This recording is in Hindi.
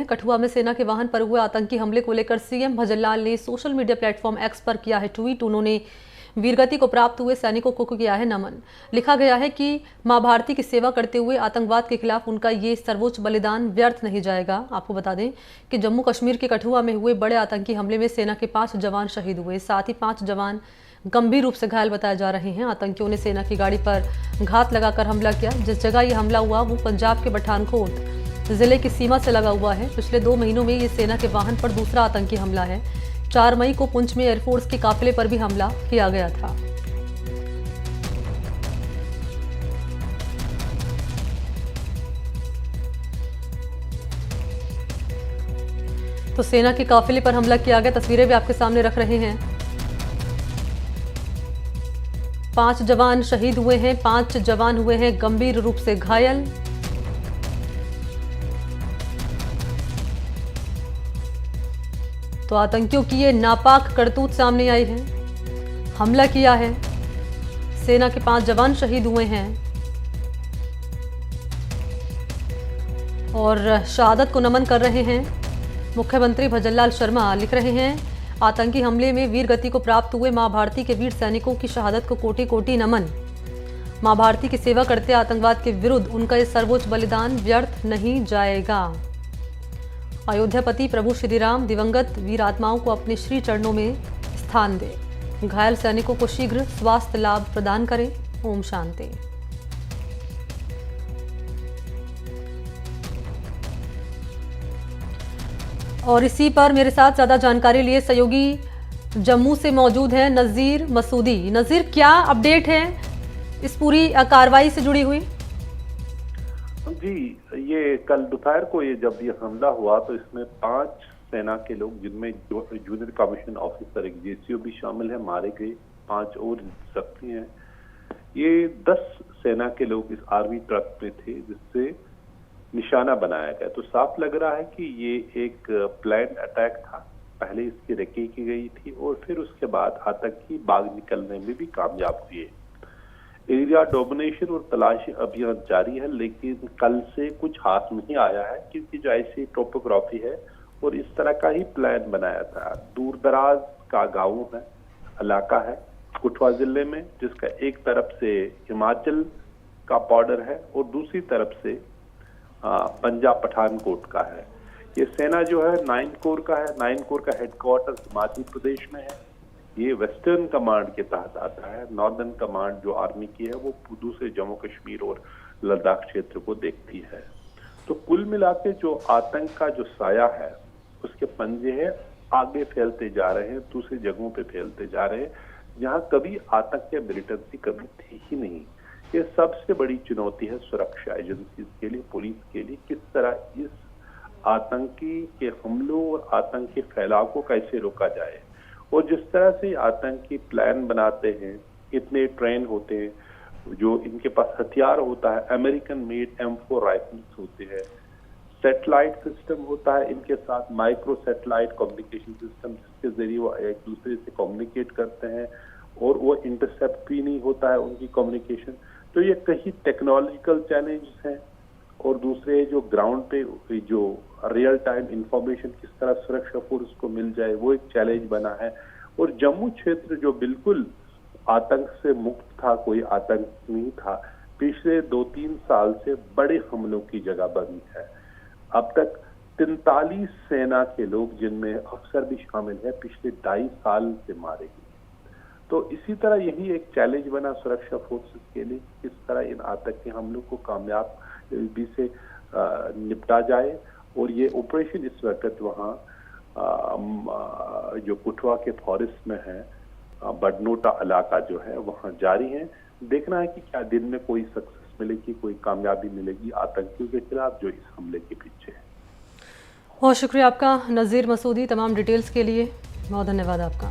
कठुआ में सेना के वाहन पर हुए आतंकी हमले को लेकर सीएम भजनलाल ने सोशल मीडिया प्लेटफॉर्म एक्स पर किया है ट्वीट। उन्होंने वीरगति को प्राप्त हुए सैनिकों को किया है नमन। लिखा गया है कि मां भारती की सेवा करते हुए आतंकवाद के खिलाफ उनका ये सर्वोच्च बलिदान व्यर्थ नहीं जाएगा। आपको बता दें कि जम्मू कश्मीर के कठुआ में हुए बड़े आतंकी हमले में सेना के 5 जवान शहीद हुए, साथ ही 5 जवान गंभीर रूप से घायल बताए जा रहे हैं। आतंकियों ने सेना की गाड़ी पर घात लगाकर हमला किया। जिस जगह ये हमला हुआ वो पंजाब के पठानकोट जिले की सीमा से लगा हुआ है। पिछले 2 महीनों में ये सेना के वाहन पर दूसरा आतंकी हमला है। 4 मई को पुंछ में एयरफोर्स के काफिले पर भी हमला किया गया था। तो सेना के काफिले पर हमला किया गया, तस्वीरें भी आपके सामने रख रहे हैं। 5 जवान शहीद हुए हैं, 5 जवान हुए हैं गंभीर रूप से घायल। तो आतंकियों की ये नापाक करतूत सामने आई है। हमला किया है, सेना के 5 जवान शहीद हुए हैं और शहादत को नमन कर रहे हैं। मुख्यमंत्री भजनलाल शर्मा लिख रहे हैं, आतंकी हमले में वीर गति को प्राप्त हुए मां भारती के वीर सैनिकों की शहादत को कोटि कोटि नमन। मां भारती की सेवा करते आतंकवाद के विरुद्ध उनका ये सर्वोच्च बलिदान व्यर्थ नहीं जाएगा। अयोध्यापति प्रभु श्री राम दिवंगत वीर आत्माओं को अपने श्री चरणों में स्थान दे। घायल सैनिकों को शीघ्र स्वास्थ्य लाभ प्रदान करें। ओम शांति। और इसी पर मेरे साथ ज्यादा जानकारी लिए सहयोगी जम्मू से मौजूद हैं नज़ीर मसूदी। नज़ीर, क्या अपडेट है इस पूरी कार्रवाई से जुड़ी हुई? जी, ये कल दोपहर को जब ये हमला हुआ तो इसमें 5 सेना के लोग, जिनमें जूनियर कमीशन ऑफिसर, एक जेसीओ भी शामिल है, मारे गए। 5 और जख्मी हैं। ये 10 सेना के लोग इस आर्मी ट्रक में थे जिससे निशाना बनाया गया। तो साफ लग रहा है कि ये एक प्लान अटैक था। पहले इसकी रेकी की गई थी और फिर उसके बाद आतंकी भाग निकलने में भी कामयाब हुए। एरिया डोमिनेशन और तलाशी अभियान जारी है, लेकिन कल से कुछ हाथ नहीं आया है क्योंकि जो ऐसी टोपोग्राफी है और इस तरह का ही प्लान बनाया था। दूर दराज का गाँव है, इलाका है कठुआ जिले में, जिसका एक तरफ से हिमाचल का बॉर्डर है और दूसरी तरफ से पंजाब पठानकोट का है। ये सेना जो है 9 कोर का है। 9 कोर का हेडक्वार्टर हिमाचल प्रदेश में है। ये वेस्टर्न कमांड के तहत आता है। नॉर्दर्न कमांड जो आर्मी की है वो दूसरे जम्मू कश्मीर और लद्दाख क्षेत्र को देखती है। तो कुल मिला के जो आतंक का जो साया है उसके पंजे हैं आगे फैलते जा रहे हैं, दूसरी जगहों पे फैलते जा रहे हैं जहां कभी आतंक या मिलिटेंसी कभी थी ही नहीं। ये सबसे बड़ी चुनौती है सुरक्षा एजेंसी के लिए, पुलिस के लिए, किस तरह इस आतंकी के हमलों और आतंक के फैलाव को कैसे रोका जाए। और जिस तरह से आतंकी प्लान बनाते हैं, इतने ट्रेन होते हैं, जो इनके पास हथियार होता है, अमेरिकन मेड M4 राइफल्स होते हैं, सैटेलाइट सिस्टम होता है इनके साथ, माइक्रो सैटेलाइट कम्युनिकेशन सिस्टम, जिसके जरिए वो एक दूसरे से कम्युनिकेट करते हैं और वो इंटरसेप्ट भी नहीं होता है उनकी कम्युनिकेशन। तो ये कई टेक्नोलॉजिकल चैलेंजेस हैं और दूसरे जो ग्राउंड पे जो रियल टाइम इंफॉर्मेशन किस तरह सुरक्षा फोर्स को मिल जाए वो एक चैलेंज बना है। और जम्मू क्षेत्र जो बिल्कुल आतंक से मुक्त था, कोई आतंक नहीं था, पिछले 2-3 साल से बड़े हमलों की जगह बनी है। अब तक 43 सेना के लोग, जिनमें अफसर भी शामिल है, पिछले 2.5 साल से मारे गए। तो इसी तरह यही एक चैलेंज बना सुरक्षा फोर्सेस के लिए, किस तरह इन आतंकी हमलों को कामयाब भी से निपटा जाए। और ये ऑपरेशन इस वक्त वहाँ जो कठुआ के फॉरेस्ट में है, बडनोटा इलाका जो है वहाँ जारी है। देखना है कि क्या दिन में कोई सक्सेस मिलेगी, कोई कामयाबी मिलेगी आतंकियों के खिलाफ जो इस हमले के पीछे है। बहुत शुक्रिया आपका नज़ीर मसूदी, तमाम डिटेल्स के लिए बहुत धन्यवाद आपका।